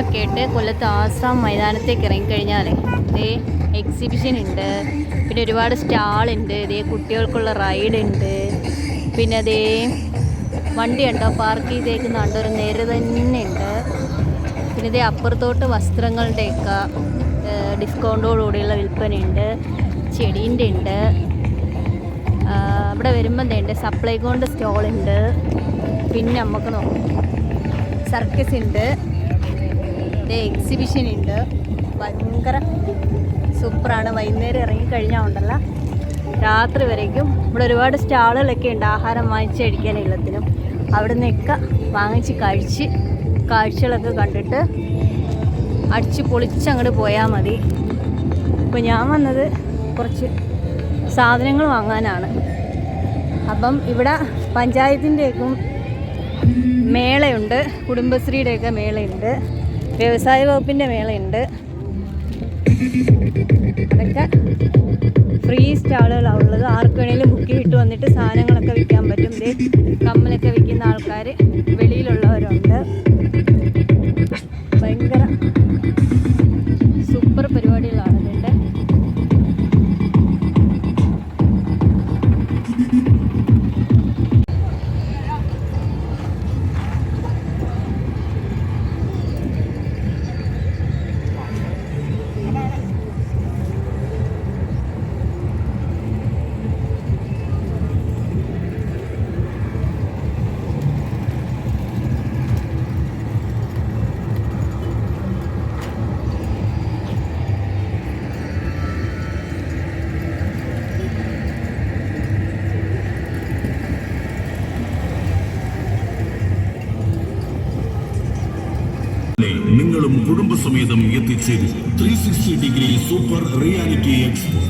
കുട്ടികളൊക്കെ ആയിട്ട് കൊല്ലത്ത് ആശ്രാം മൈതാനത്തേക്ക് ഇറങ്ങിക്കഴിഞ്ഞാൽ ഇതേ എക്സിബിഷൻ ഉണ്ട്, പിന്നെ ഒരുപാട് സ്റ്റാളുണ്ട്, ഇതേ കുട്ടികൾക്കുള്ള റൈഡ് ഉണ്ട്, പിന്നെ അതേ വണ്ടി ഉണ്ടോ പാർക്ക് ചെയ്തേക്കുന്നുണ്ട്, ഒരു നേര് തന്നെ ഉണ്ട്. പിന്നെ ഇതേ അപ്പുറത്തോട്ട് വസ്ത്രങ്ങളുടെയൊക്കെ ഡിസ്കൗണ്ടോടുകൂടിയുള്ള വിൽപ്പനയുണ്ട്, ചെടീൻ്റെ ഉണ്ട്. ഇവിടെ വരുമ്പോൾ ഉണ്ട് സപ്ലൈകോണ്ട് സ്റ്റോളുണ്ട്. പിന്നെ നമുക്ക് സർക്കസ് ഉണ്ട്, ഇതേ എക്സിബിഷൻ ഉണ്ട്. ഭയങ്കര സൂപ്പറാണ്. വൈകുന്നേരം ഇറങ്ങിക്കഴിഞ്ഞാൽ ഉണ്ടല്ലോ രാത്രി വരേക്കും ഇവിടെ ഒരുപാട് സ്റ്റാളുകളൊക്കെ ഉണ്ട്, ആഹാരം വാങ്ങിച്ച് കഴിക്കാൻ എല്ലാത്തിനും. അവിടെ നിന്നൊക്കെ വാങ്ങിച്ച് കഴിച്ച് കാഴ്ചകളൊക്കെ കണ്ടിട്ട് അടിച്ച് പൊളിച്ചങ്ങോട്ട് പോയാൽ മതി. ഇപ്പോൾ ഞാൻ വന്നത് കുറച്ച് സാധനങ്ങൾ വാങ്ങാനാണ്. അപ്പം ഇവിടെ പഞ്ചായത്തിൻ്റെയൊക്കെ മേളയുണ്ട്, കുടുംബശ്രീയുടെയൊക്കെ മേളയുണ്ട്, വ്യവസായ വകുപ്പിൻ്റെ മേളയുണ്ട്. അതൊക്കെ ഫ്രീ സ്റ്റാളുകളാണ് ഉള്ളത്. ആർക്ക് വേണമെങ്കിലും ബുക്ക് ചെയ്തിട്ട് വന്നിട്ട് സാധനങ്ങളൊക്കെ വിൽക്കാൻ പറ്റും. ഇതേ കമ്മലൊക്കെ വിൽക്കുന്ന ആൾക്കാർ വെളിയിലുള്ളവരുണ്ട്. ഭയങ്കര സൂപ്പർ പരിപാടികളാണ് ഇതിൻ്റെ. നിങ്ങളും കുടുംബസമേതം എത്തിച്ചേരും 360 ഡിഗ്രി സൂപ്പർ റിയാലിറ്റി എക്സ്പോ